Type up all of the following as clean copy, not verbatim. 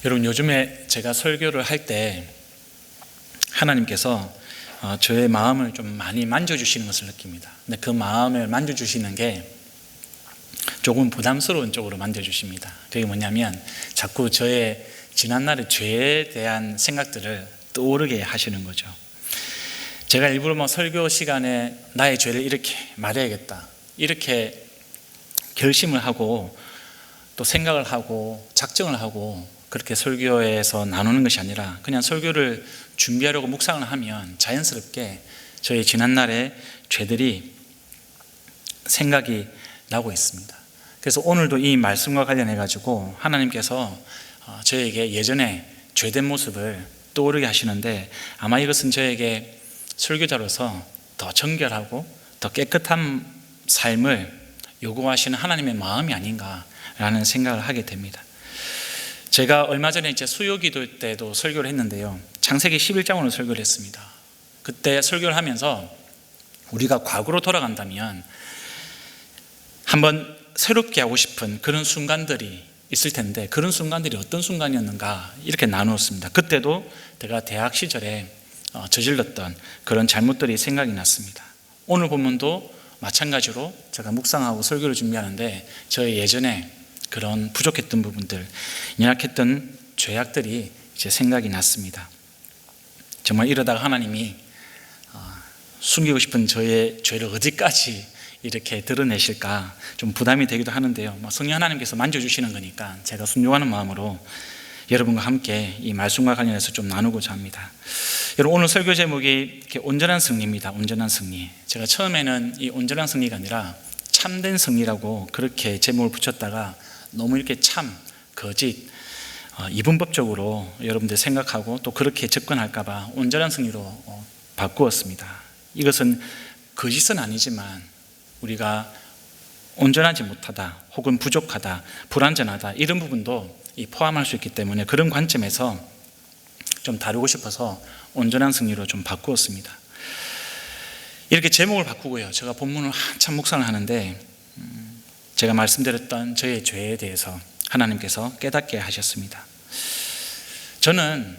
여러분, 요즘에 제가 설교를 할 때 하나님께서 저의 마음을 좀 많이 만져주시는 것을 느낍니다. 근데 그 마음을 만져주시는 게 조금 부담스러운 쪽으로 만져주십니다. 그게 뭐냐면 자꾸 저의 지난날의 죄에 대한 생각들을 떠오르게 하시는 거죠. 제가 일부러 설교 시간에 나의 죄를 이렇게 말해야겠다, 이렇게 결심을 하고 또 생각을 하고 작정을 하고 그렇게 설교에서 나누는 것이 아니라 그냥 설교를 준비하려고 묵상을 하면 자연스럽게 저희 지난날의 죄들이 생각이 나고 있습니다. 그래서 오늘도 이 말씀과 관련해 가지고 하나님께서 저에게 예전에 죄된 모습을 떠오르게 하시는데, 아마 이것은 저에게 설교자로서 더 정결하고 더 깨끗한 삶을 요구하시는 하나님의 마음이 아닌가라는 생각을 하게 됩니다. 제가 얼마 전에 수요기도 때도 설교를 했는데요, 창세기 11장으로 설교를 했습니다. 그때 설교를 하면서 우리가 과거로 돌아간다면 한번 새롭게 하고 싶은 그런 순간들이 있을 텐데, 그런 순간들이 어떤 순간이었는가 이렇게 나누었습니다. 그때도 제가 대학 시절에 저질렀던 그런 잘못들이 생각이 났습니다. 오늘 본문도 마찬가지로 제가 묵상하고 설교를 준비하는데 저의 예전에 그런 부족했던 부분들, 연약했던 죄악들이 이제 생각이 났습니다. 정말 이러다가 하나님이 숨기고 싶은 저의 죄를 어디까지 이렇게 드러내실까 좀 부담이 되기도 하는데요, 성령 하나님께서 만져주시는 거니까 제가 순종하는 마음으로 여러분과 함께 이 말씀과 관련해서 좀 나누고자 합니다. 여러분, 오늘 설교 제목이 이렇게 온전한 승리입니다. 온전한 승리. 제가 처음에는 이 온전한 승리가 아니라 참된 승리라고 그렇게 제목을 붙였다가 너무 이렇게 참, 거짓, 이분법적으로 여러분들 생각하고 또 그렇게 접근할까 봐 온전한 승리로 바꾸었습니다. 이것은 거짓은 아니지만 우리가 온전하지 못하다 혹은 부족하다, 불완전하다 이런 부분도 포함할 수 있기 때문에 그런 관점에서 좀 다루고 싶어서 온전한 승리로 좀 바꾸었습니다. 이렇게 제목을 바꾸고요, 제가 본문을 한참 묵상을 하는데 제가 말씀드렸던 저의 죄에 대해서 하나님께서 깨닫게 하셨습니다. 저는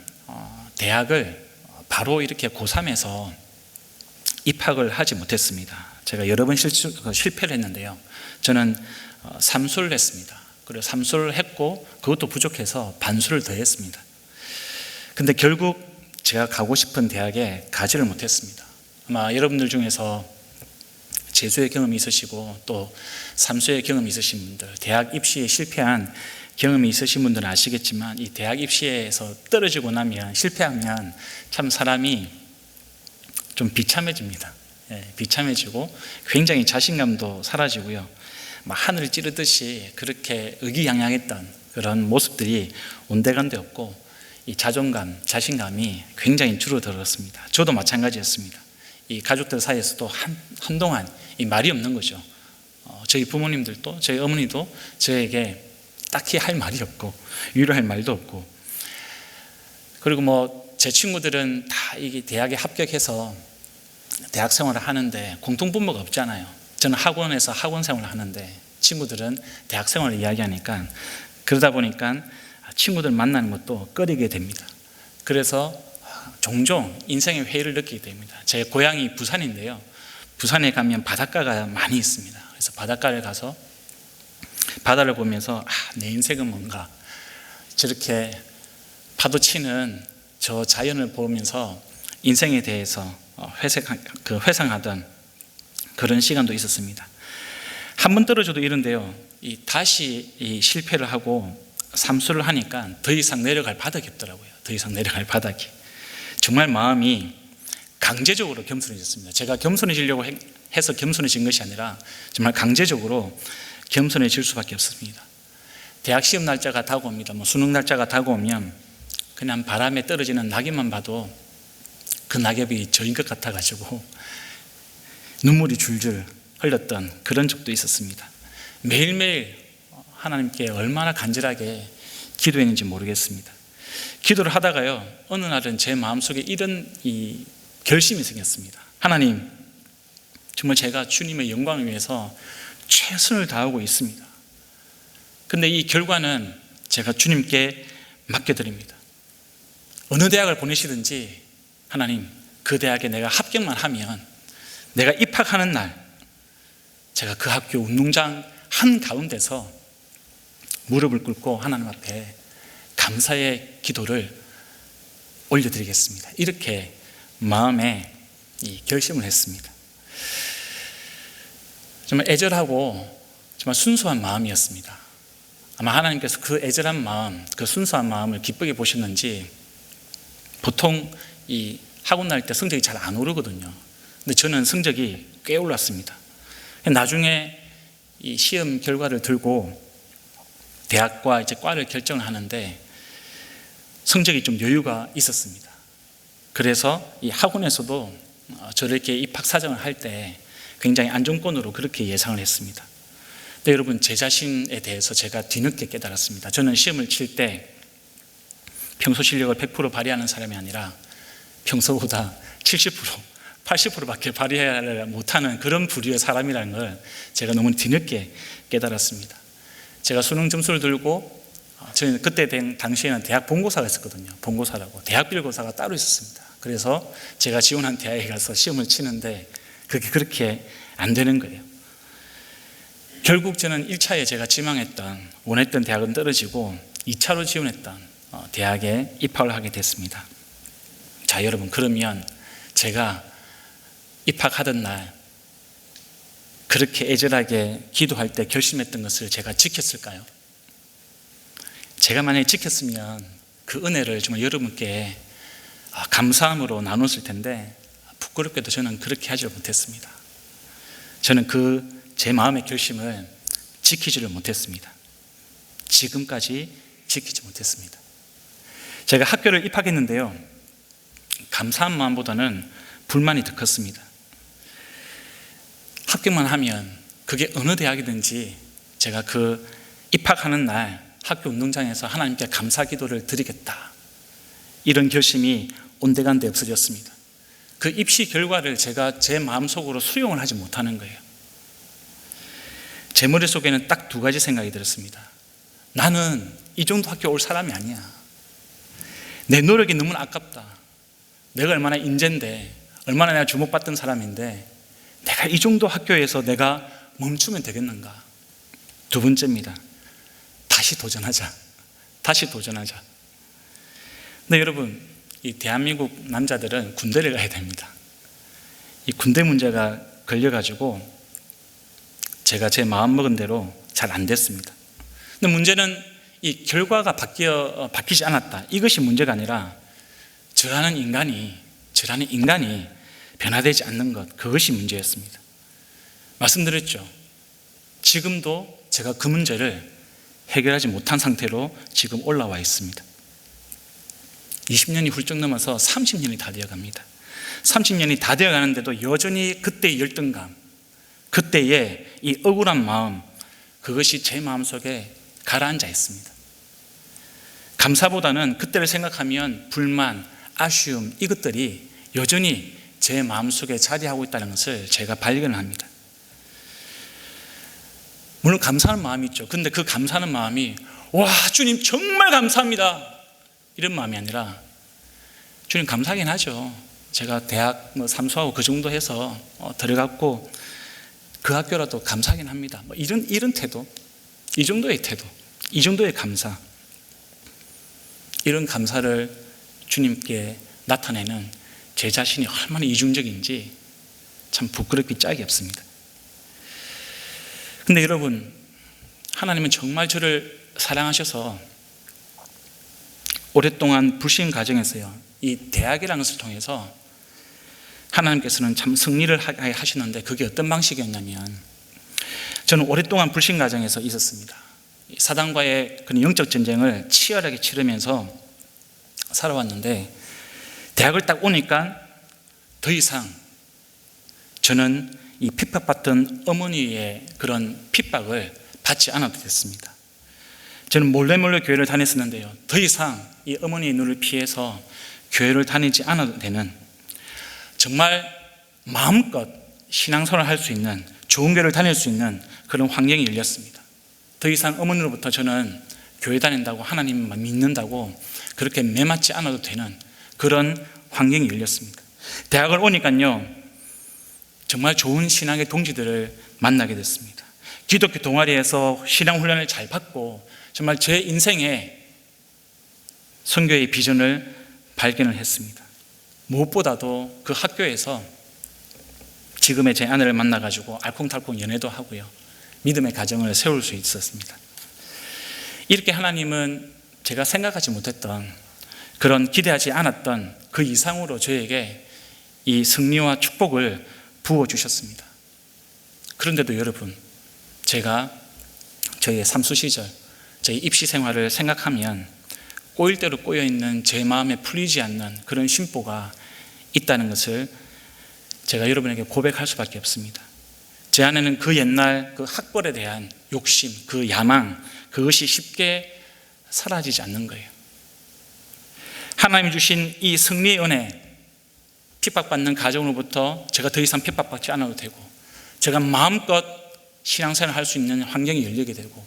대학을 바로 이렇게 고3에서 입학을 하지 못했습니다. 제가 여러 번 실패를 했는데요, 저는 삼수를 했습니다. 그리고 삼수를 했고 그것도 부족해서 반수를 더 했습니다. 근데 결국 제가 가고 싶은 대학에 가지를 못했습니다. 아마 여러분들 중에서 재수의 경험이 있으시고 또 삼수의 경험이 있으신 분들, 대학 입시에 실패한 경험이 있으신 분들은 아시겠지만 이 대학 입시에서 떨어지고 나면, 실패하면 참 사람이 좀 비참해집니다. 비참해지고 굉장히 자신감도 사라지고요, 막 하늘을 찌르듯이 그렇게 의기양양했던 그런 모습들이 온데간데 없고 이 자존감, 자신감이 굉장히 줄어들었습니다. 저도 마찬가지였습니다. 이 가족들 사이에서도 한동안 이 말이 없는 거죠. 저희 부모님들도, 저희 어머니도 저에게 딱히 할 말이 없고 위로할 말도 없고, 그리고 제 친구들은 다 이게 대학에 합격해서 대학 생활을 하는데 공통분모가 없잖아요. 저는 학원에서 학원 생활을 하는데 친구들은 대학 생활을 이야기하니까, 그러다 보니까 친구들 만나는 것도 꺼리게 됩니다. 그래서 종종 인생의 회의를 느끼게 됩니다. 제 고향이 부산인데요, 부산에 가면 바닷가가 많이 있습니다. 그래서 바닷가를 가서 바다를 보면서 내 인생은 뭔가, 저렇게 파도 치는 저 자연을 보면서 인생에 대해서 회상하던 그런 시간도 있었습니다. 한 번 떨어져도 이런데요, 다시 실패를 하고 삼수를 하니까 더 이상 내려갈 바닥이 없더라고요. 더 이상 내려갈 바닥이. 정말 마음이 강제적으로 겸손해졌습니다. 제가 겸손해지려고 해서 겸손해진 것이 아니라 정말 강제적으로 겸손해질 수밖에 없습니다. 대학 시험 날짜가 다가옵니다. 수능 날짜가 다가오면 그냥 바람에 떨어지는 낙엽만 봐도 그 낙엽이 저인 것 같아가지고 눈물이 줄줄 흘렸던 그런 적도 있었습니다. 매일매일 하나님께 얼마나 간절하게 기도했는지 모르겠습니다. 기도를 하다가요, 어느 날은 제 마음속에 이런 결심이 생겼습니다. 하나님, 정말 제가 주님의 영광을 위해서 최선을 다하고 있습니다. 근데 이 결과는 제가 주님께 맡겨드립니다. 어느 대학을 보내시든지 하나님, 그 대학에 내가 합격만 하면 내가 입학하는 날 제가 그 학교 운동장 한가운데서 무릎을 꿇고 하나님 앞에 감사의 기도를 올려드리겠습니다. 이렇게 마음에 결심을 했습니다. 정말 애절하고 정말 순수한 마음이었습니다. 아마 하나님께서 그 애절한 마음, 그 순수한 마음을 기쁘게 보셨는지 보통 이 학원 다닐 때 성적이 잘 안 오르거든요. 근데 저는 성적이 꽤 올랐습니다. 나중에 이 시험 결과를 들고 대학과 이제 과를 결정을 하는데 성적이 좀 여유가 있었습니다. 그래서 이 학원에서도 저를 이렇게 입학 사정을 할 때 굉장히 안정권으로 그렇게 예상을 했습니다. 근데 여러분, 제 자신에 대해서 제가 뒤늦게 깨달았습니다. 저는 시험을 칠 때 평소 실력을 100% 발휘하는 사람이 아니라 평소보다 70%, 80%밖에 발휘하지 못하는 그런 부류의 사람이라는 걸 제가 너무 뒤늦게 깨달았습니다. 제가 수능 점수를 들고, 저는 그때 당시에는 대학 본고사가 있었거든요. 본고사라고. 대학별고사가 따로 있었습니다. 그래서 제가 지원한 대학에 가서 시험을 치는데 그게 그렇게 안 되는 거예요. 결국 저는 1차에 제가 지망했던, 원했던 대학은 떨어지고 2차로 지원했던 대학에 입학을 하게 됐습니다. 자, 여러분, 그러면 제가 입학하던 날 그렇게 애절하게 기도할 때 결심했던 것을 제가 지켰을까요? 제가 만약에 지켰으면 그 은혜를 정말 여러분께 감사함으로 나눴을 텐데 부끄럽게도 저는 그렇게 하지 못했습니다. 저는 제 마음의 결심을 지키지를 못했습니다. 지금까지 지키지 못했습니다. 제가 학교를 입학했는데요, 감사한 마음보다는 불만이 더 컸습니다. 합격만 하면 그게 어느 대학이든지 제가 그 입학하는 날 학교 운동장에서 하나님께 감사 기도를 드리겠다, 이런 결심이 온데간데 없어졌습니다. 그 입시 결과를 제가 제 마음속으로 수용을 하지 못하는 거예요. 제 머릿속에는 딱 두 가지 생각이 들었습니다. 나는 이 정도 학교 올 사람이 아니야. 내 노력이 너무 아깝다. 내가 얼마나 인재인데, 얼마나 내가 주목받던 사람인데 내가 이 정도 학교에서 내가 멈추면 되겠는가. 두 번째입니다. 다시 도전하자. 다시 도전하자. 근데 여러분, 이 대한민국 남자들은 군대를 가야 됩니다. 이 군대 문제가 걸려가지고 제가 제 마음먹은 대로 잘 안 됐습니다. 근데 문제는 이 결과가 바뀌지 않았다, 이것이 문제가 아니라 저라는 인간이 변화되지 않는 것, 그것이 문제였습니다. 말씀드렸죠. 지금도 제가 그 문제를 해결하지 못한 상태로 지금 올라와 있습니다. 20년이 훌쩍 넘어서 30년이 다 되어갑니다. 30년이 다 되어가는데도 여전히 그때의 열등감, 그때의 이 억울한 마음, 그것이 제 마음속에 가라앉아 있습니다. 감사보다는 그때를 생각하면 불만, 아쉬움, 이것들이 여전히 제 마음속에 자리하고 있다는 것을 제가 발견을 합니다. 물론 감사하는 마음이 있죠. 근데 그 감사하는 마음이 와, 주님 정말 감사합니다, 이런 마음이 아니라 주님 감사하긴 하죠. 제가 대학 삼수하고 그 정도 해서 들어갔고 그 학교라도 감사하긴 합니다. 이런 태도, 이 정도의 태도, 이 정도의 감사, 이런 감사를 주님께 나타내는 제 자신이 얼마나 이중적인지 참 부끄럽기 짝이 없습니다. 근데 여러분, 하나님은 정말 저를 사랑하셔서 오랫동안 불신 가정에서요, 이 대학이라는 것을 통해서 하나님께서는 참 승리를 하시는데, 그게 어떤 방식이었냐면, 저는 오랫동안 불신 가정에서 있었습니다. 사단과의 그런 영적 전쟁을 치열하게 치르면서 살아왔는데, 대학을 딱 오니까 더 이상 저는 이 핍박받던 어머니의 그런 핍박을 받지 않아도 됐습니다. 저는 몰래 교회를 다녔었는데요, 더 이상 이 어머니의 눈을 피해서 교회를 다니지 않아도 되는, 정말 마음껏 신앙생활을 할 수 있는, 좋은 교회를 다닐 수 있는 그런 환경이 열렸습니다. 더 이상 어머니로부터 저는 교회 다닌다고 하나님만 믿는다고 그렇게 매맞지 않아도 되는 그런 환경이 열렸습니다. 대학을 오니까요, 정말 좋은 신앙의 동지들을 만나게 됐습니다. 기독교 동아리에서 신앙 훈련을 잘 받고 정말 제 인생에 선교의 비전을 발견을 했습니다. 무엇보다도 그 학교에서 지금의 제 아내를 만나가지고 알콩달콩 연애도 하고요, 믿음의 가정을 세울 수 있었습니다. 이렇게 하나님은 제가 생각하지 못했던, 그런 기대하지 않았던 그 이상으로 저에게 이 승리와 축복을 부어주셨습니다. 그런데도 여러분, 제가 저의 삼수 시절, 저의 입시 생활을 생각하면 꼬일 대로 꼬여있는 제 마음에 풀리지 않는 그런 심보가 있다는 것을 제가 여러분에게 고백할 수밖에 없습니다. 제 안에는 그 옛날 그 학벌에 대한 욕심, 그 야망, 그것이 쉽게 사라지지 않는 거예요. 하나님이 주신 이 승리의 은혜, 핍박받는 가정으로부터 제가 더 이상 핍박받지 않아도 되고, 제가 마음껏 신앙생활을 할 수 있는 환경이 열리게 되고,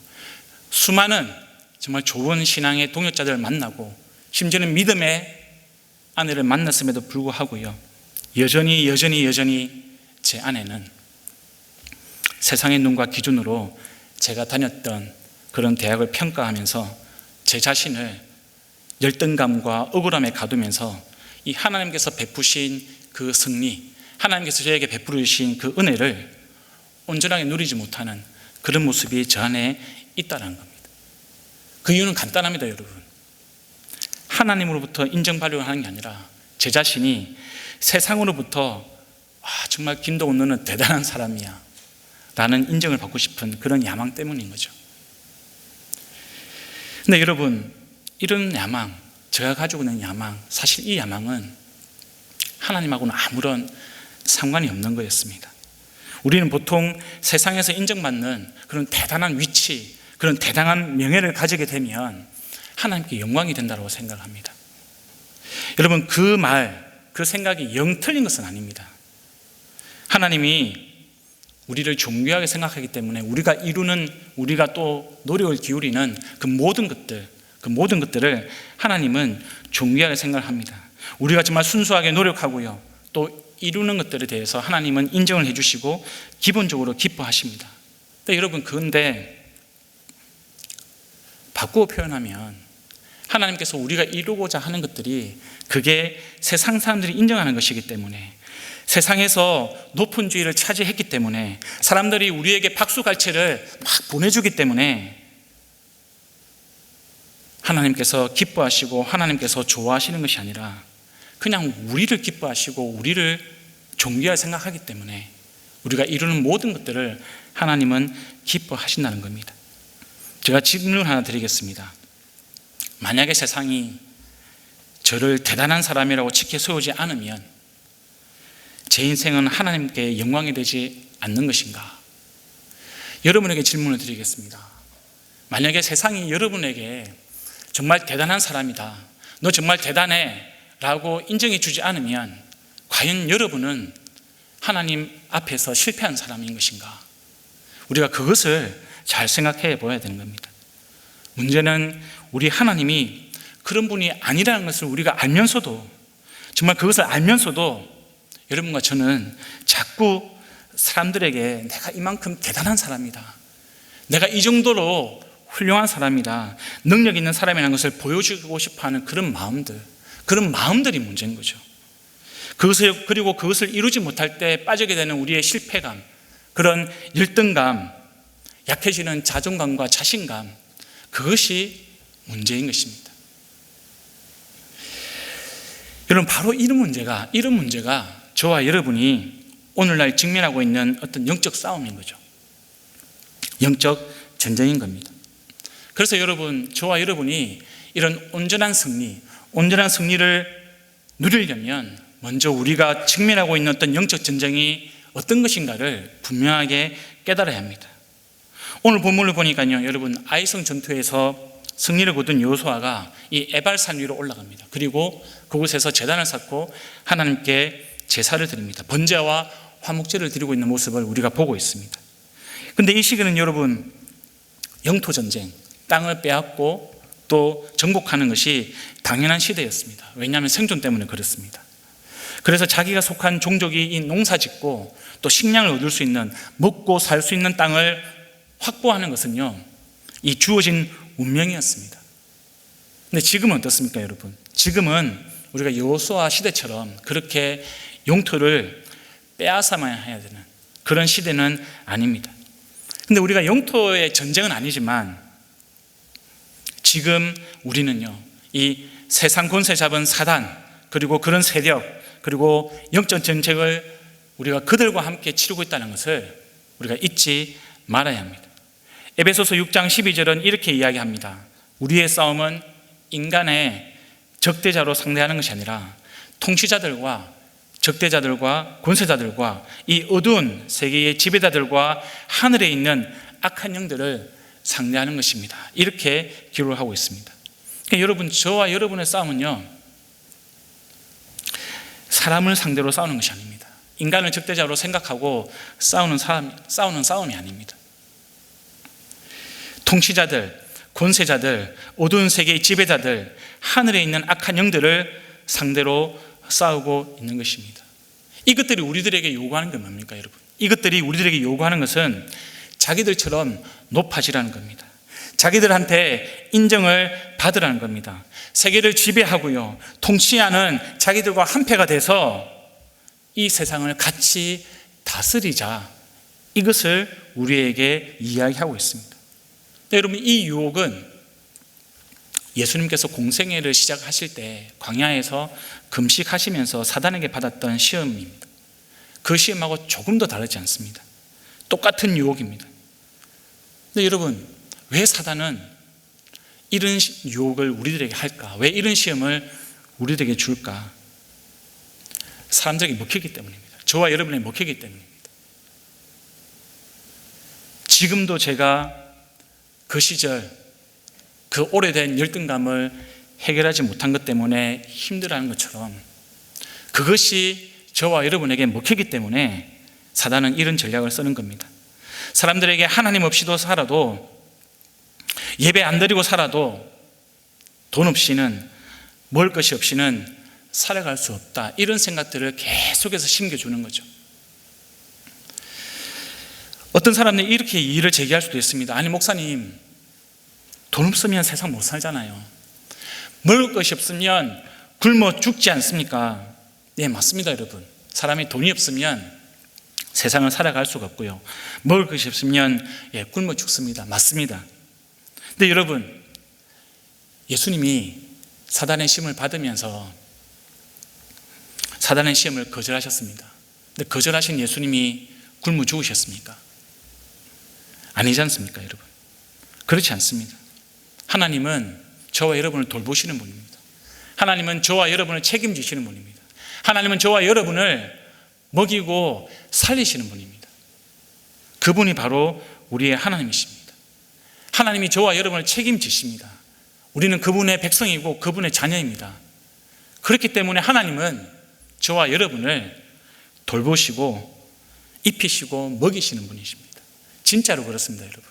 수많은 정말 좋은 신앙의 동역자들을 만나고, 심지어는 믿음의 아내를 만났음에도 불구하고요, 여전히 제 안에는 세상의 눈과 기준으로 제가 다녔던 그런 대학을 평가하면서 제 자신을 열등감과 억울함에 가두면서 이 하나님께서 베푸신 그 승리, 하나님께서 저에게 베풀어 주신 그 은혜를 온전하게 누리지 못하는 그런 모습이 저 안에 있다는 겁니다. 그 이유는 간단합니다, 여러분. 하나님으로부터 인정받으려고 하는 게 아니라 제 자신이 세상으로부터 정말 김동훈 너는 대단한 사람이야 라는 인정을 받고 싶은 그런 야망 때문인 거죠. 근데 여러분, 이런 야망, 제가 가지고 있는 야망, 사실 이 야망은 하나님하고는 아무런 상관이 없는 거였습니다. 우리는 보통 세상에서 인정받는 그런 대단한 위치, 그런 대단한 명예를 가지게 되면 하나님께 영광이 된다고 생각합니다. 여러분, 그 말, 그 생각이 영 틀린 것은 아닙니다. 하나님이 우리를 존귀하게 생각하기 때문에 우리가 또 노력을 기울이는 그 모든 것들을 하나님은 존귀하게 생각합니다. 우리가 정말 순수하게 노력하고요, 또 이루는 것들에 대해서 하나님은 인정을 해주시고 기본적으로 기뻐하십니다. 근데 여러분, 그런데 바꾸어 표현하면 하나님께서 우리가 이루고자 하는 것들이 그게 세상 사람들이 인정하는 것이기 때문에, 세상에서 높은 지위를 차지했기 때문에, 사람들이 우리에게 박수갈채를 막 보내주기 때문에 하나님께서 기뻐하시고 하나님께서 좋아하시는 것이 아니라 그냥 우리를 기뻐하시고 우리를 존귀하게 생각하기 때문에 우리가 이루는 모든 것들을 하나님은 기뻐하신다는 겁니다. 제가 질문 하나 드리겠습니다. 만약에 세상이 저를 대단한 사람이라고 치켜 세우지 않으면 제 인생은 하나님께 영광이 되지 않는 것인가? 여러분에게 질문을 드리겠습니다. 만약에 세상이 여러분에게 정말 대단한 사람이다, 너 정말 대단해 라고 인정해 주지 않으면 과연 여러분은 하나님 앞에서 실패한 사람인 것인가? 우리가 그것을 잘 생각해 보아야 되는 겁니다. 문제는 우리 하나님이 그런 분이 아니라는 것을 우리가 알면서도, 정말 그것을 알면서도 여러분과 저는 자꾸 사람들에게 내가 이만큼 대단한 사람이다, 내가 이 정도로 훌륭한 사람이다, 능력 있는 사람이라는 것을 보여주고 싶어하는 그런 마음들이 문제인 거죠. 그리고 그것을 이루지 못할 때 빠지게 되는 우리의 실패감, 그런 열등감, 약해지는 자존감과 자신감, 그것이 문제인 것입니다. 여러분, 바로 이런 문제가 저와 여러분이 오늘날 직면하고 있는 어떤 영적 싸움인 거죠. 영적 전쟁인 겁니다. 그래서 여러분, 저와 여러분이 이런 온전한 승리를 누리려면 먼저 우리가 직면하고 있는 어떤 영적 전쟁이 어떤 것인가를 분명하게 깨달아야 합니다. 오늘 본문을 보니까요, 여러분, 아이성 전투에서 승리를 거둔 여호수아가 이 에발산 위로 올라갑니다. 그리고 그곳에서 제단을 쌓고 하나님께 제사를 드립니다. 번제와 화목제를 드리고 있는 모습을 우리가 보고 있습니다. 그런데 이 시기는 여러분, 영토 전쟁, 땅을 빼앗고 또 정복하는 것이 당연한 시대였습니다. 왜냐하면 생존 때문에 그렇습니다. 그래서 자기가 속한 종족이 이 농사짓고 또 식량을 얻을 수 있는, 먹고 살 수 있는 땅을 확보하는 것은요, 이 주어진 운명이었습니다. 근데 지금은 어떻습니까, 여러분? 지금은 우리가 여호수아 시대처럼 그렇게 영토를 빼앗아만 해야 되는 그런 시대는 아닙니다. 근데 우리가 영토의 전쟁은 아니지만 지금 우리는요, 이 세상 권세 잡은 사단, 그리고 그런 세력, 그리고 영적 전쟁을 우리가 그들과 함께 치르고 있다는 것을 우리가 잊지 말아야 합니다. 에베소서 6장 12절은 이렇게 이야기합니다. 우리의 싸움은 인간의 적대자로 상대하는 것이 아니라 통치자들과 적대자들과 권세자들과 이 어두운 세계의 지배자들과 하늘에 있는 악한 영들을 상대하는 것입니다. 이렇게 기록을 하고 있습니다. 그러니까 여러분, 저와 여러분의 싸움은요, 사람을 상대로 싸우는 것이 아닙니다. 인간을 적대자로 생각하고 싸우는 싸움이 아닙니다. 통치자들, 권세자들, 어두운 세계의 지배자들, 하늘에 있는 악한 영들을 상대로 싸우고 있는 것입니다. 이것들이 우리들에게 요구하는 게 뭡니까, 여러분? 이것들이 우리들에게 요구하는 것은 자기들처럼 높아지라는 겁니다. 자기들한테 인정을 받으라는 겁니다. 세계를 지배하고요, 통치하는 자기들과 한패가 돼서 이 세상을 같이 다스리자, 이것을 우리에게 이야기하고 있습니다. 여러분, 이 유혹은 예수님께서 공생애를 시작하실 때 광야에서 금식하시면서 사단에게 받았던 시험입니다. 그 시험하고 조금 더 다르지 않습니다. 똑같은 유혹입니다. 근데 여러분, 왜 사단은 이런 유혹을 우리들에게 할까? 왜 이런 시험을 우리들에게 줄까? 사람들에게 먹히기 때문입니다. 저와 여러분에게 먹히기 때문입니다. 지금도 제가 그 시절, 그 오래된 열등감을 해결하지 못한 것 때문에 힘들어하는 것처럼 그것이 저와 여러분에게 먹히기 때문에 사단은 이런 전략을 쓰는 겁니다. 사람들에게 하나님 없이도 살아도, 예배 안 드리고 살아도 돈 없이는, 먹을 것이 없이는 살아갈 수 없다, 이런 생각들을 계속해서 심겨주는 거죠. 어떤 사람들이 이렇게 이의를 제기할 수도 있습니다. 아니 목사님, 돈 없으면 세상 못 살잖아요. 먹을 것이 없으면 굶어 죽지 않습니까? 네, 맞습니다, 여러분. 사람이 돈이 없으면 세상을 살아갈 수가 없고요, 먹을 것이 없으면 굶어 죽습니다. 맞습니다. 근데 여러분, 예수님이 사단의 시험을 받으면서 사단의 시험을 거절하셨습니다. 근데 거절하신 예수님이 굶어 죽으셨습니까? 아니지 않습니까, 여러분? 그렇지 않습니다. 하나님은 저와 여러분을 돌보시는 분입니다. 하나님은 저와 여러분을 책임지시는 분입니다. 하나님은 저와 여러분을 먹이고 살리시는 분입니다. 그분이 바로 우리의 하나님이십니다. 하나님이 저와 여러분을 책임지십니다. 우리는 그분의 백성이고 그분의 자녀입니다. 그렇기 때문에 하나님은 저와 여러분을 돌보시고 입히시고 먹이시는 분이십니다. 진짜로 그렇습니다, 여러분.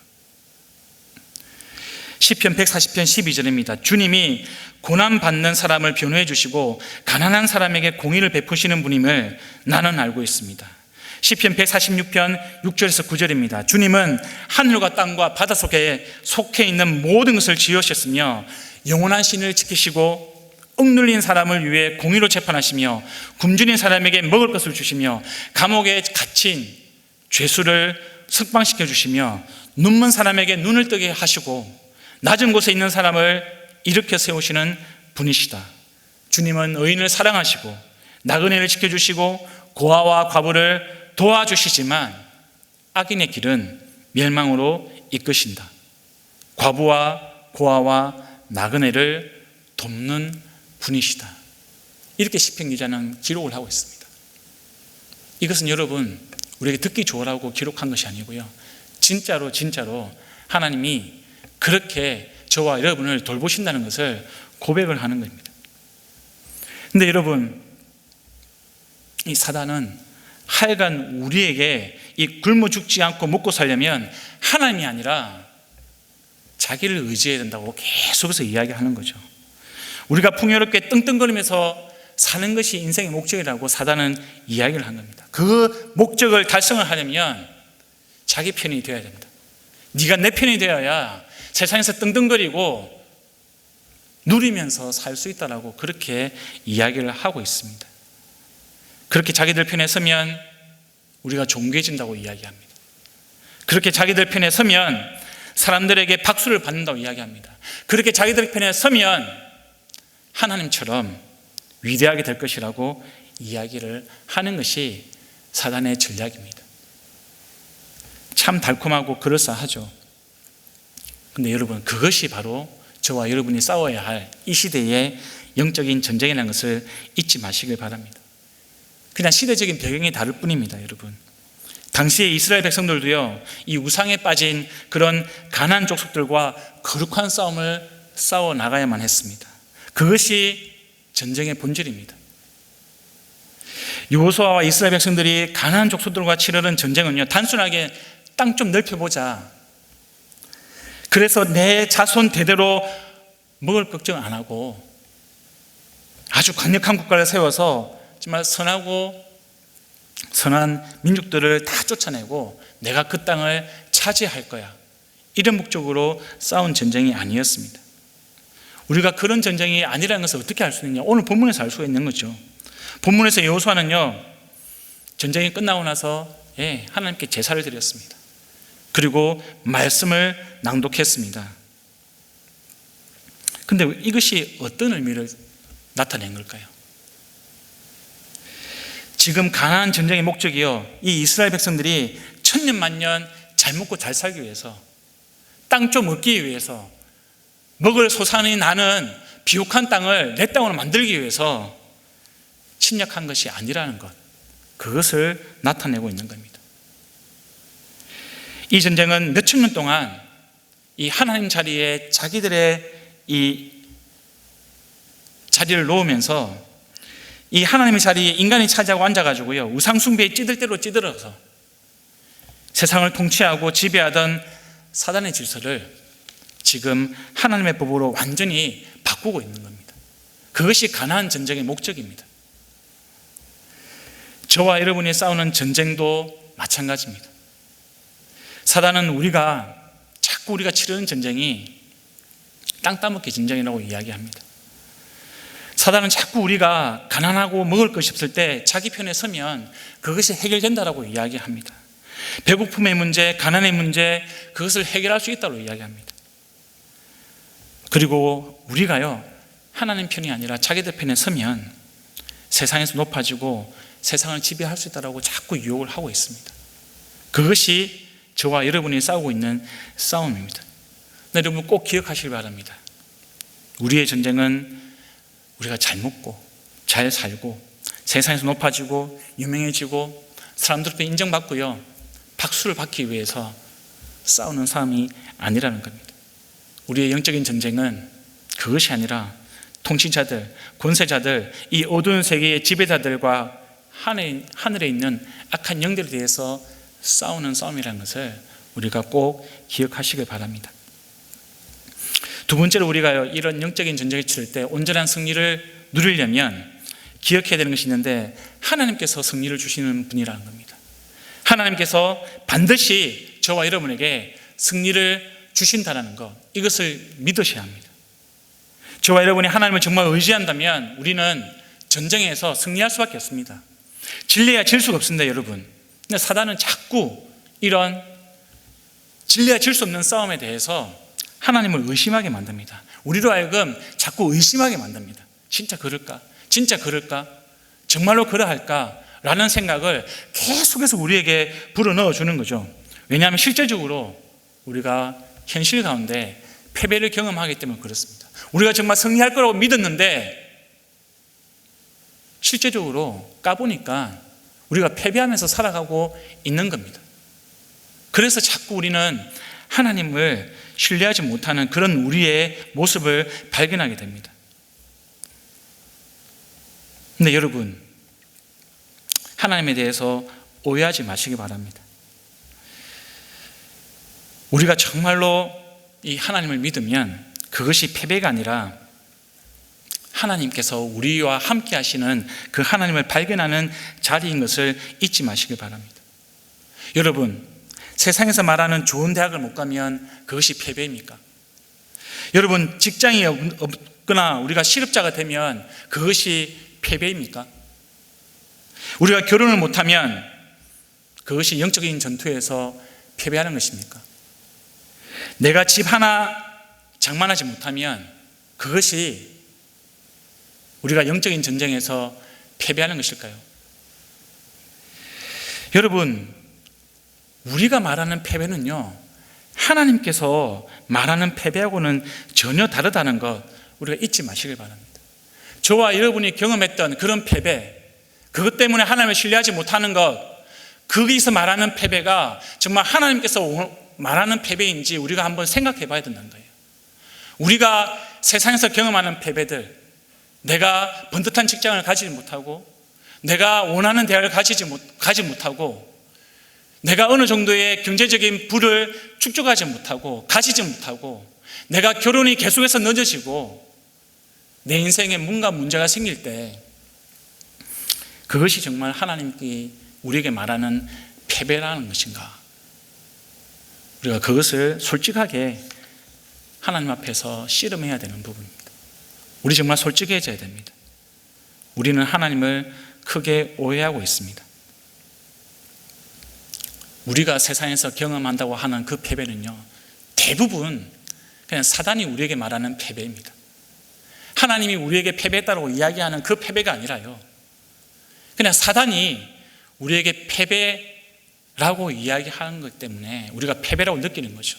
시편 140편 12절입니다. 주님이 고난받는 사람을 변호해 주시고 가난한 사람에게 공의를 베푸시는 분임을 나는 알고 있습니다. 시편 146편 6절에서 9절입니다. 주님은 하늘과 땅과 바닷속에 속해 있는 모든 것을 지으셨으며 영원한 신을 지키시고 억눌린 사람을 위해 공의로 재판하시며 굶주린 사람에게 먹을 것을 주시며 감옥에 갇힌 죄수를 석방시켜 주시며 눈먼 사람에게 눈을 뜨게 하시고 낮은 곳에 있는 사람을 일으켜 세우시는 분이시다. 주님은 의인을 사랑하시고 나그네를 지켜주시고 고아와 과부를 도와주시지만 악인의 길은 멸망으로 이끄신다. 과부와 고아와 나그네를 돕는 분이시다. 이렇게 시편 기자는 기록을 하고 있습니다. 이것은 여러분, 우리에게 듣기 좋으라고 기록한 것이 아니고요, 진짜로 하나님이 그렇게 저와 여러분을 돌보신다는 것을 고백을 하는 겁니다. 그런데 여러분, 이 사단은 하여간 우리에게 이 굶어 죽지 않고 먹고 살려면 하나님이 아니라 자기를 의지해야 된다고 계속해서 이야기하는 거죠. 우리가 풍요롭게 떵떵거리면서 사는 것이 인생의 목적이라고 사단은 이야기를 한 겁니다. 그 목적을 달성을 하려면 자기 편이 되어야 됩니다. 네가 내 편이 되어야 세상에서 떵떵거리고 누리면서 살 수 있다라고 그렇게 이야기를 하고 있습니다. 그렇게 자기들 편에 서면 우리가 존귀해진다고 이야기합니다. 그렇게 자기들 편에 서면 사람들에게 박수를 받는다고 이야기합니다. 그렇게 자기들 편에 서면 하나님처럼 위대하게 될 것이라고 이야기를 하는 것이 사단의 전략입니다. 참 달콤하고 그럴싸하죠. 근데 여러분, 그것이 바로 저와 여러분이 싸워야 할 이 시대의 영적인 전쟁이라는 것을 잊지 마시길 바랍니다. 그냥 시대적인 배경이 다를 뿐입니다. 여러분, 당시에 이스라엘 백성들도요, 이 우상에 빠진 그런 가나안 족속들과 거룩한 싸움을 싸워 나가야만 했습니다. 그것이 전쟁의 본질입니다. 여호수아와 이스라엘 백성들이 가나안 족속들과 치르는 전쟁은요, 단순하게 땅 좀 넓혀보자, 그래서 내 자손 대대로 먹을 걱정 안 하고 아주 강력한 국가를 세워서 정말 선하고 선한 민족들을 다 쫓아내고 내가 그 땅을 차지할 거야, 이런 목적으로 싸운 전쟁이 아니었습니다. 우리가 그런 전쟁이 아니라는 것을 어떻게 알 수 있느냐? 오늘 본문에서 알 수가 있는 거죠. 본문에서 여호수아는요, 전쟁이 끝나고 나서 하나님께 제사를 드렸습니다. 그리고 말씀을 낭독했습니다. 근데 이것이 어떤 의미를 나타낸 걸까요? 지금 가나안 전쟁의 목적이요, 이 이스라엘 백성들이 천년 만년 잘 먹고 잘 살기 위해서, 땅 좀 얻기 위해서, 먹을 소산이 나는 비옥한 땅을 내 땅으로 만들기 위해서 침략한 것이 아니라는 것, 그것을 나타내고 있는 겁니다. 이 전쟁은 몇천 년 동안 이 하나님 자리에 자기들의 이 자리를 놓으면서 이 하나님의 자리에 인간이 차지하고 앉아가지고요, 우상숭배에 찌들대로 찌들어서 세상을 통치하고 지배하던 사단의 질서를 지금 하나님의 법으로 완전히 바꾸고 있는 겁니다. 그것이 가나안 전쟁의 목적입니다. 저와 여러분이 싸우는 전쟁도 마찬가지입니다. 사단은 자꾸 우리가 치르는 전쟁이 땅 따먹기 전쟁이라고 이야기합니다. 사단은 자꾸 우리가 가난하고 먹을 것이 없을 때 자기 편에 서면 그것이 해결된다라고 이야기합니다. 배고픔의 문제, 가난의 문제, 그것을 해결할 수 있다고 이야기합니다. 그리고 우리가요, 하나님 편이 아니라 자기들 편에 서면 세상에서 높아지고 세상을 지배할 수 있다고 자꾸 유혹을 하고 있습니다. 그것이 저와 여러분이 싸우고 있는 싸움입니다. 여러분 꼭 기억하시기 바랍니다. 우리의 전쟁은 우리가 잘 먹고 잘 살고 세상에서 높아지고 유명해지고 사람들 앞에 인정받고요, 박수를 받기 위해서 싸우는 싸움이 아니라는 겁니다. 우리의 영적인 전쟁은 그것이 아니라 통치자들, 권세자들, 이 어두운 세계의 지배자들과 하늘에 있는 악한 영들에 대해서 싸우는 싸움이라는 것을 우리가 꼭 기억하시길 바랍니다. 두 번째로 우리가 이런 영적인 전쟁을 치를 때 온전한 승리를 누리려면 기억해야 되는 것이 있는데, 하나님께서 승리를 주시는 분이라는 겁니다. 하나님께서 반드시 저와 여러분에게 승리를 주신다는 것, 이것을 믿으셔야 합니다. 저와 여러분이 하나님을 정말 의지한다면 우리는 전쟁에서 승리할 수밖에 없습니다. 질려야 질 수가 없습니다, 여러분. 근데 사단은 자꾸 이런 질려야 질 수 없는 싸움에 대해서 하나님을 의심하게 만듭니다. 우리로 하여금 자꾸 의심하게 만듭니다. 진짜 그럴까? 진짜 그럴까? 정말로 그러할까? 라는 생각을 계속해서 우리에게 불어넣어 주는 거죠. 왜냐하면 실제적으로 우리가 현실 가운데 패배를 경험하기 때문에 그렇습니다. 우리가 정말 승리할 거라고 믿었는데 실제적으로 까보니까 우리가 패배하면서 살아가고 있는 겁니다. 그래서 자꾸 우리는 하나님을 신뢰하지 못하는 그런 우리의 모습을 발견하게 됩니다. 근데 여러분, 하나님에 대해서 오해하지 마시기 바랍니다. 우리가 정말로 이 하나님을 믿으면 그것이 패배가 아니라 하나님께서 우리와 함께 하시는 그 하나님을 발견하는 자리인 것을 잊지 마시길 바랍니다. 여러분, 세상에서 말하는 좋은 대학을 못 가면 그것이 패배입니까? 여러분, 직장이 없거나 우리가 실업자가 되면 그것이 패배입니까? 우리가 결혼을 못하면 그것이 영적인 전투에서 패배하는 것입니까? 내가 집 하나 장만하지 못하면 그것이 우리가 영적인 전쟁에서 패배하는 것일까요? 여러분, 우리가 말하는 패배는요, 하나님께서 말하는 패배하고는 전혀 다르다는 것 우리가 잊지 마시길 바랍니다. 저와 여러분이 경험했던 그런 패배, 그것 때문에 하나님을 신뢰하지 못하는 것, 거기서 말하는 패배가 정말 하나님께서 말하는 패배인지 우리가 한번 생각해 봐야 된다는 거예요. 우리가 세상에서 경험하는 패배들, 내가 번듯한 직장을 가지지 못하고, 내가 원하는 대학을 가지 못하고, 내가 어느 정도의 경제적인 부를 축적하지 못하고, 가지지 못하고, 내가 결혼이 계속해서 늦어지고, 내 인생에 뭔가 문제가 생길 때, 그것이 정말 하나님께 우리에게 말하는 패배라는 것인가? 우리가 그것을 솔직하게 하나님 앞에서 씨름해야 되는 부분입니다. 우리 정말 솔직해져야 됩니다. 우리는 하나님을 크게 오해하고 있습니다. 우리가 세상에서 경험한다고 하는 그 패배는요, 대부분 그냥 사단이 우리에게 말하는 패배입니다. 하나님이 우리에게 패배했다고 이야기하는 그 패배가 아니라요, 그냥 사단이 우리에게 패배라고 이야기하는 것 때문에 우리가 패배라고 느끼는 거죠.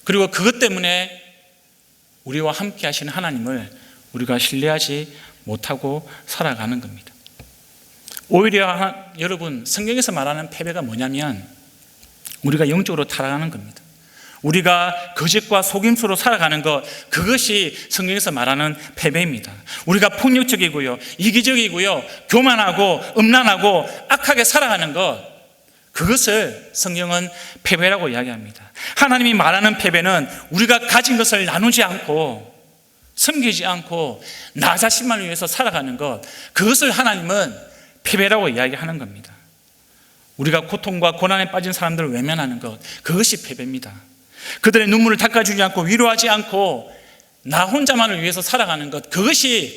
그리고 그것 때문에 우리와 함께 하시는 하나님을 우리가 신뢰하지 못하고 살아가는 겁니다. 오히려 여러분, 성경에서 말하는 패배가 뭐냐면 우리가 영적으로 타락하는 겁니다. 우리가 거짓과 속임수로 살아가는 것, 그것이 성경에서 말하는 패배입니다. 우리가 폭력적이고요, 이기적이고요, 교만하고 음란하고 악하게 살아가는 것, 그것을 성경은 패배라고 이야기합니다. 하나님이 말하는 패배는 우리가 가진 것을 나누지 않고 섬기지 않고 나 자신만 위해서 살아가는 것, 그것을 하나님은 패배라고 이야기하는 겁니다. 우리가 고통과 고난에 빠진 사람들을 외면하는 것, 그것이 패배입니다. 그들의 눈물을 닦아주지 않고 위로하지 않고 나 혼자만을 위해서 살아가는 것, 그것이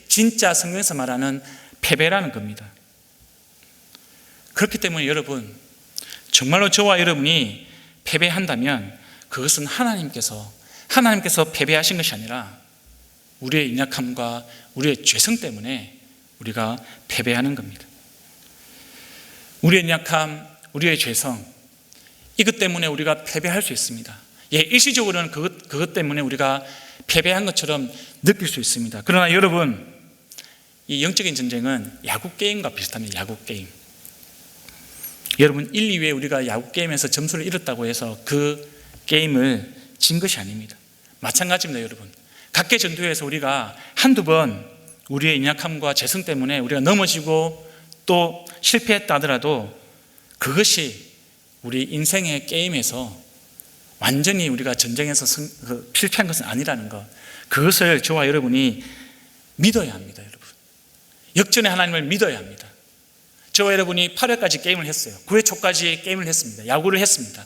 진짜 성경에서 말하는 패배라는 겁니다. 그렇기 때문에 여러분, 정말로 저와 여러분이 패배한다면 그것은 하나님께서 패배하신 것이 아니라 우리의 연약함과 우리의 죄성 때문에 우리가 패배하는 겁니다. 우리의 연약함, 우리의 죄성, 이것 때문에 우리가 패배할 수 있습니다. 일시적으로는 그것 때문에 우리가 패배한 것처럼 느낄 수 있습니다. 그러나 여러분, 이 영적인 전쟁은 야구 게임과 비슷합니다. 야구 게임. 여러분, 1, 2회에 우리가 야구 게임에서 점수를 잃었다고 해서 그 게임을 진 것이 아닙니다. 마찬가지입니다. 여러분, 각계 전투에서 우리가 한두 번 우리의 연약함과 죄성 때문에 우리가 넘어지고 또 실패했다 하더라도 그것이 우리 인생의 게임에서 완전히 우리가 전쟁에서 실패한 것은 아니라는 것, 그것을 저와 여러분이 믿어야 합니다. 여러분, 역전의 하나님을 믿어야 합니다. 저와 여러분이 8회까지 게임을 했어요. 9회 초까지 게임을 했습니다. 야구를 했습니다.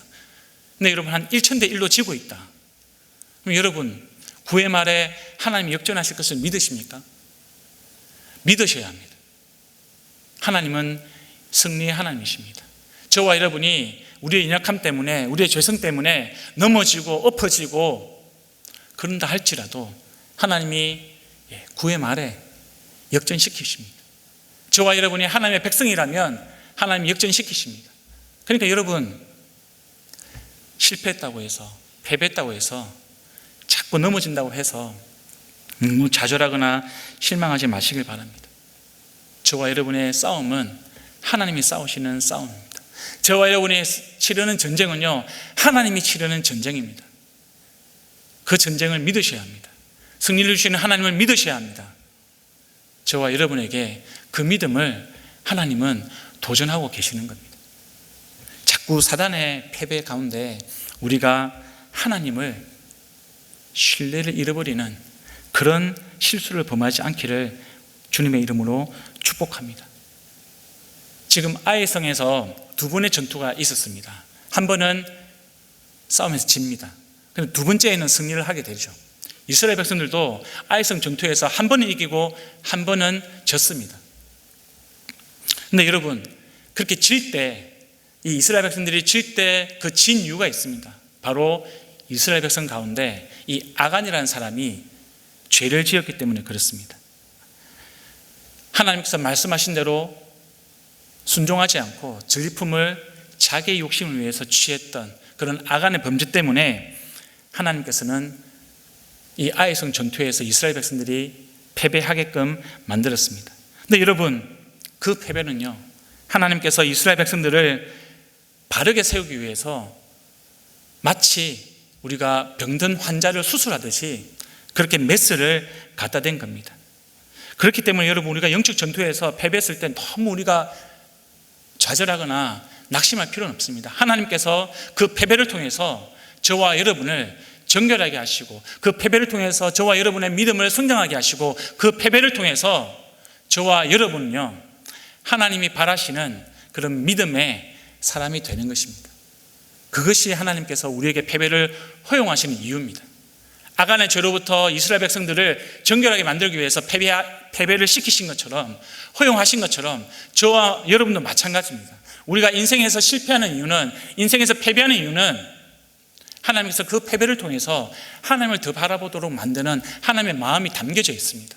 근데 여러분, 한 1000대1로 지고 있다. 그럼 여러분, 9회 말에 하나님이 역전하실 것을 믿으십니까? 믿으셔야 합니다. 하나님은 승리의 하나님이십니다. 저와 여러분이 우리의 연약함 때문에, 우리의 죄성 때문에 넘어지고 엎어지고 그런다 할지라도 하나님이 9회 말에 역전시키십니다. 저와 여러분이 하나님의 백성이라면 하나님이 역전시키십니다. 그러니까 여러분, 실패했다고 해서, 패배했다고 해서, 자꾸 넘어진다고 해서 좌절하거나 실망하지 마시길 바랍니다. 저와 여러분의 싸움은 하나님이 싸우시는 싸움입니다. 저와 여러분이 치르는 전쟁은요, 하나님이 치르는 전쟁입니다. 그 전쟁을 믿으셔야 합니다. 승리를 주시는 하나님을 믿으셔야 합니다. 저와 여러분에게 그 믿음을 하나님은 도전하고 계시는 겁니다. 자꾸 사단의 패배 가운데 우리가 하나님을 신뢰를 잃어버리는 그런 실수를 범하지 않기를 주님의 이름으로 축복합니다. 지금 아이성에서 두 번의 전투가 있었습니다. 한 번은 싸움에서 집니다. 두 번째에는 승리를 하게 되죠. 이스라엘 백성들도 아이성 전투에서 한 번은 이기고 한 번은 졌습니다. 근데 여러분, 그렇게 질 때, 이 이스라엘 백성들이 질 때 그 진 이유가 있습니다. 바로 이스라엘 백성 가운데 이 아간이라는 사람이 죄를 지었기 때문에 그렇습니다. 하나님께서 말씀하신 대로 순종하지 않고 전리품을 자기의 욕심을 위해서 취했던 그런 아간의 범죄 때문에 하나님께서는 이 아이성 전투에서 이스라엘 백성들이 패배하게끔 만들었습니다. 근데 여러분, 그 패배는요, 하나님께서 이스라엘 백성들을 바르게 세우기 위해서 마치 우리가 병든 환자를 수술하듯이 그렇게 메스를 갖다 댄 겁니다. 그렇기 때문에 여러분, 우리가 영적 전투에서 패배했을 때 너무 우리가 좌절하거나 낙심할 필요는 없습니다. 하나님께서 그 패배를 통해서 저와 여러분을 정결하게 하시고, 그 패배를 통해서 저와 여러분의 믿음을 성장하게 하시고, 그 패배를 통해서 저와 여러분은요, 하나님이 바라시는 그런 믿음의 사람이 되는 것입니다. 그것이 하나님께서 우리에게 패배를 허용하시는 이유입니다. 아간의 죄로부터 이스라엘 백성들을 정결하게 만들기 위해서 패배를 시키신 것처럼, 허용하신 것처럼 저와 여러분도 마찬가지입니다. 우리가 인생에서 실패하는 이유는, 인생에서 패배하는 이유는 하나님께서 그 패배를 통해서 하나님을 더 바라보도록 만드는 하나님의 마음이 담겨져 있습니다.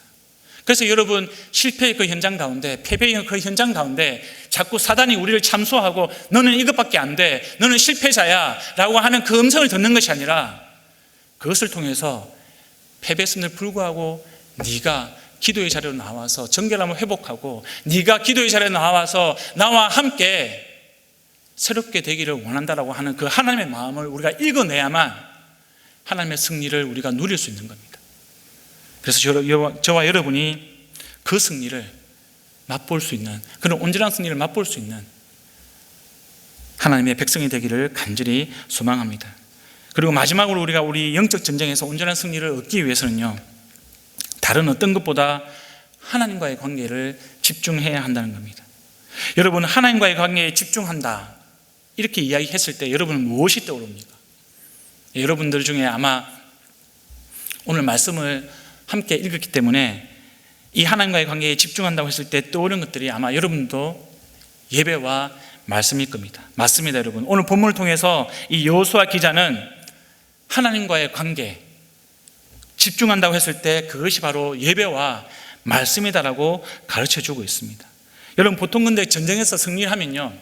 그래서 여러분, 실패의 그 현장 가운데, 패배의 그 현장 가운데 자꾸 사단이 우리를 참소하고 너는 이것밖에 안 돼, 너는 실패자야 라고 하는 그 음성을 듣는 것이 아니라, 그것을 통해서 패배했음에도 불구하고 네가 기도의 자리로 나와서 정결함을 회복하고, 네가 기도의 자리에 나와서 나와 함께 새롭게 되기를 원한다라고 하는 그 하나님의 마음을 우리가 읽어내야만 하나님의 승리를 우리가 누릴 수 있는 겁니다. 그래서 저와 여러분이 그 승리를 맛볼 수 있는, 그런 온전한 승리를 맛볼 수 있는 하나님의 백성이 되기를 간절히 소망합니다. 그리고 마지막으로 우리가 우리 영적 전쟁에서 온전한 승리를 얻기 위해서는요, 다른 어떤 것보다 하나님과의 관계를 집중해야 한다는 겁니다. 여러분, 하나님과의 관계에 집중한다 이렇게 이야기했을 때 여러분은 무엇이 떠오릅니까? 여러분들 중에 아마 오늘 말씀을 함께 읽었기 때문에 이 하나님과의 관계에 집중한다고 했을 때 떠오르는 것들이 아마 여러분도 예배와 말씀일 겁니다. 맞습니다, 여러분. 오늘 본문을 통해서 이 여호수아 기자는 하나님과의 관계 집중한다고 했을 때 그것이 바로 예배와 말씀이다라고 가르쳐주고 있습니다. 여러분, 보통 근데 전쟁에서 승리를 하면요,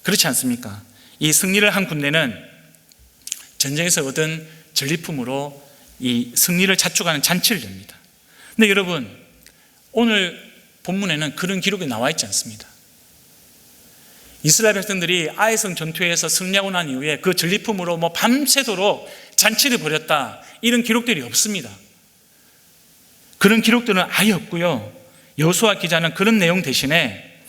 그렇지 않습니까? 이 승리를 한 군대는 전쟁에서 얻은 전리품으로 이 승리를 자축하는 잔치를 엽니다. 근데 여러분, 오늘 본문에는 그런 기록이 나와 있지 않습니다. 이스라엘 백성들이 아이성 전투에서 승리하고 난 이후에 그 전리품으로 밤새도록 잔치를 벌였다, 이런 기록들이 없습니다. 그런 기록들은 아예 없고요, 여호수아 기자는 그런 내용 대신에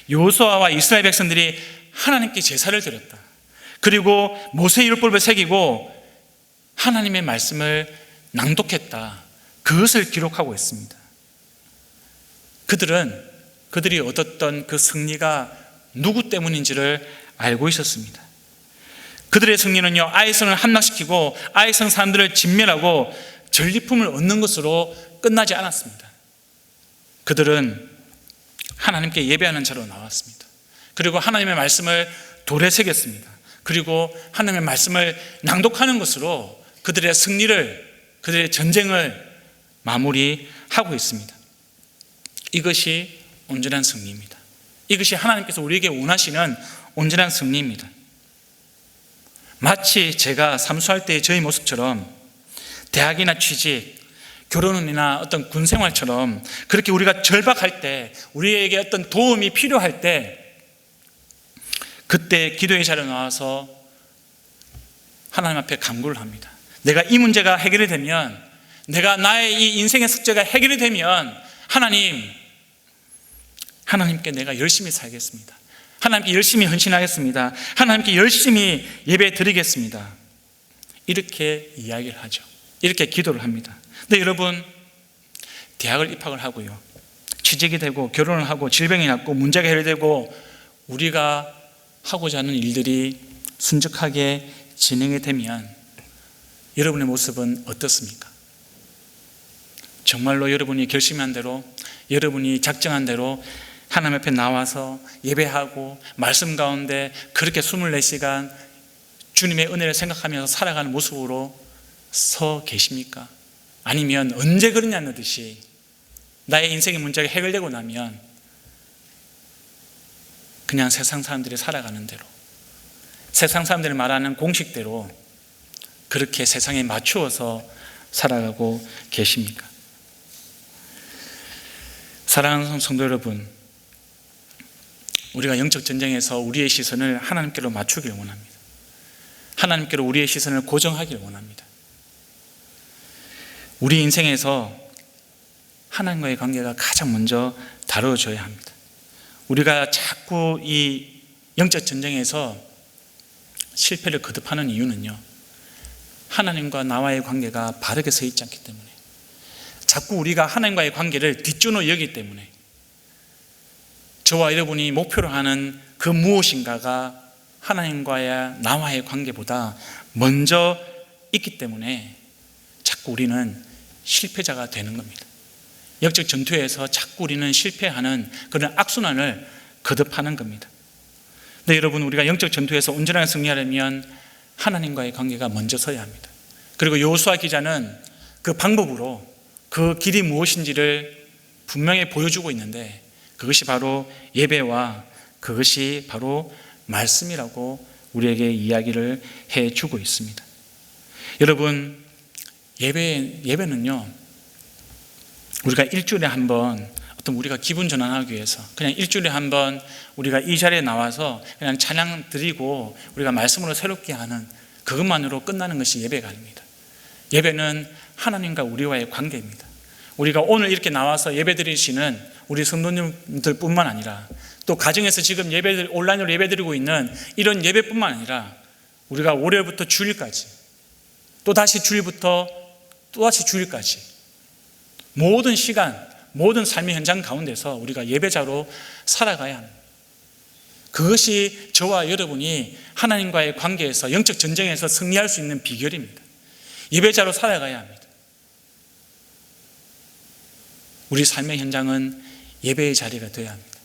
여호수아와 이스라엘 백성들이 하나님께 제사를 드렸다, 그리고 모세의 율법을 새기고 하나님의 말씀을 낭독했다, 그것을 기록하고 있습니다. 그들이 얻었던 그 승리가 누구 때문인지를 알고 있었습니다. 그들의 승리는요, 아이성을 함락시키고 아이성 사람들을 진멸하고 전리품을 얻는 것으로 끝나지 않았습니다. 그들은 하나님께 예배하는 자로 나왔습니다. 그리고 하나님의 말씀을 돌에 새겼습니다. 그리고 하나님의 말씀을 낭독하는 것으로 그들의 승리를, 그들의 전쟁을 마무리하고 있습니다. 이것이 온전한 승리입니다. 이것이 하나님께서 우리에게 원하시는 온전한 승리입니다. 마치 제가 삼수할 때의 저희 모습처럼 대학이나 취직, 결혼이나 어떤 군생활처럼 그렇게 우리가 절박할 때, 우리에게 어떤 도움이 필요할 때, 그때 기도의 자리에 나와서 하나님 앞에 간구를 합니다. 내가 이 문제가 해결이 되면, 내가 나의 이 인생의 숙제가 해결이 되면 하나님께 내가 열심히 살겠습니다. 하나님께 열심히 헌신하겠습니다. 하나님께 열심히 예배 드리겠습니다. 이렇게 이야기를 하죠. 이렇게 기도를 합니다. 근데 여러분, 대학을 입학을 하고요, 취직이 되고 결혼을 하고 질병이 낫고 문제가 해결되고 우리가 하고자 하는 일들이 순적하게 진행이 되면 여러분의 모습은 어떻습니까? 정말로 여러분이 결심한 대로, 여러분이 작정한 대로 하나님 앞에 나와서 예배하고 말씀 가운데 그렇게 24시간 주님의 은혜를 생각하면서 살아가는 모습으로 서 계십니까? 아니면 언제 그러냐는 듯이 나의 인생의 문제가 해결되고 나면 그냥 세상 사람들이 살아가는 대로, 세상 사람들이 말하는 공식대로 그렇게 세상에 맞추어서 살아가고 계십니까? 사랑하는 성도 여러분, 우리가 영적 전쟁에서 우리의 시선을 하나님께로 맞추길 원합니다. 하나님께로 우리의 시선을 고정하길 원합니다. 우리 인생에서 하나님과의 관계가 가장 먼저 다뤄져야 합니다. 우리가 자꾸 이 영적 전쟁에서 실패를 거듭하는 이유는요, 하나님과 나와의 관계가 바르게 서 있지 않기 때문에, 자꾸 우리가 하나님과의 관계를 뒷전으로 여기기 때문에, 저와 여러분이 목표로 하는 그 무엇인가가 하나님과의 나와의 관계보다 먼저 있기 때문에 자꾸 우리는 실패자가 되는 겁니다. 영적 전투에서 자꾸 우리는 실패하는 그런 악순환을 거듭하는 겁니다. 근데 여러분, 우리가 영적 전투에서 온전하게 승리하려면 하나님과의 관계가 먼저 서야 합니다. 그리고 여호수아 기자는 그 방법으로 그 길이 무엇인지를 분명히 보여주고 있는데, 그것이 바로 예배와 그것이 바로 말씀이라고 우리에게 이야기를 해주고 있습니다. 여러분, 예배는요, 우리가 일주일에 한 번 어떤 우리가 기분 전환하기 위해서 그냥 일주일에 한 번 우리가 이 자리에 나와서 그냥 찬양 드리고 우리가 말씀으로 새롭게 하는 그것만으로 끝나는 것이 예배가 아닙니다. 예배는 하나님과 우리와의 관계입니다. 우리가 오늘 이렇게 나와서 예배 드리시는 우리 성도님들 뿐만 아니라, 또 가정에서 지금 온라인으로 예배 드리고 있는 이런 예배뿐만 아니라, 우리가 월요일부터 주일까지, 또 다시 주일부터 또 다시 주일까지 모든 시간, 모든 삶의 현장 가운데서 우리가 예배자로 살아가야 합니다. 그것이 저와 여러분이 하나님과의 관계에서 영적 전쟁에서 승리할 수 있는 비결입니다. 예배자로 살아가야 합니다. 우리 삶의 현장은 예배의 자리가 되어야 합니다.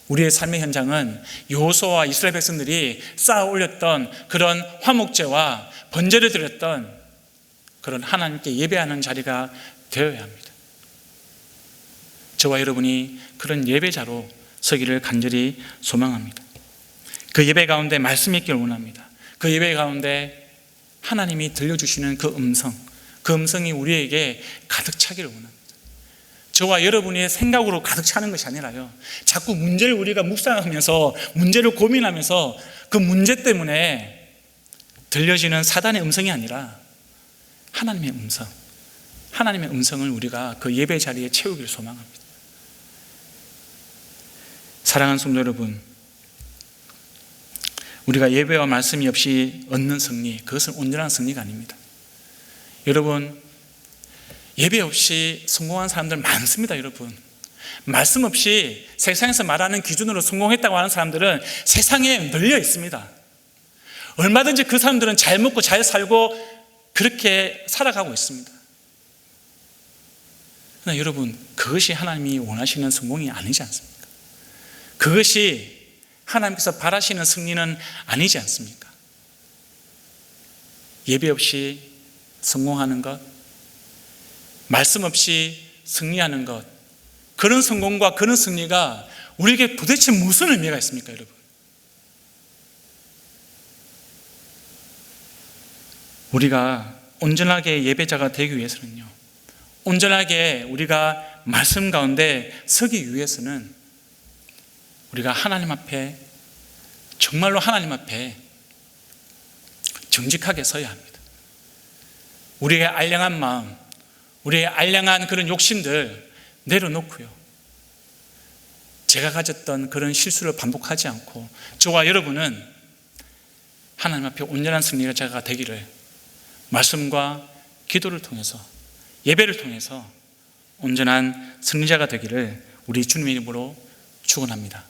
우리의 삶의 현장은 여호수아와 이스라엘 백성들이 쌓아 올렸던 그런 화목제와 번제를 드렸던 그런 하나님께 예배하는 자리가 되어야 합니다. 저와 여러분이 그런 예배자로 서기를 간절히 소망합니다. 그 예배 가운데 말씀이 있기를 원합니다. 그 예배 가운데 하나님이 들려주시는 그 음성이 우리에게 가득 차기를 원합니다. 저와 여러분의 생각으로 가득 차는 것이 아니라요, 자꾸 문제를 우리가 묵상하면서 문제를 고민하면서 그 문제 때문에 들려지는 사단의 음성이 아니라 하나님의 음성을 우리가 그 예배 자리에 채우기를 소망합니다. 사랑하는 성도 여러분, 우리가 예배와 말씀이 없이 얻는 승리, 그것은 온전한 승리가 아닙니다. 여러분, 예배 없이 성공한 사람들 많습니다. 여러분, 말씀 없이 세상에서 말하는 기준으로 성공했다고 하는 사람들은 세상에 널려 있습니다. 얼마든지 그 사람들은 잘 먹고 잘 살고 그렇게 살아가고 있습니다. 그러나 여러분, 그것이 하나님이 원하시는 성공이 아니지 않습니까? 그것이 하나님께서 바라시는 승리는 아니지 않습니까? 예배 없이 성공하는 것, 말씀 없이 승리하는 것, 그런 성공과 그런 승리가 우리에게 도대체 무슨 의미가 있습니까, 여러분? 우리가 온전하게 예배자가 되기 위해서는요, 온전하게 우리가 말씀 가운데 서기 위해서는 우리가 하나님 앞에, 정말로 하나님 앞에 정직하게 서야 합니다. 우리의 알량한 마음, 우리의 알량한 그런 욕심들 내려놓고요, 제가 가졌던 그런 실수를 반복하지 않고 저와 여러분은 하나님 앞에 온전한 승리자가 되기를 말씀과 기도를 통해서, 예배를 통해서 온전한 승리자가 되기를 우리 주님의 이름으로 축원합니다.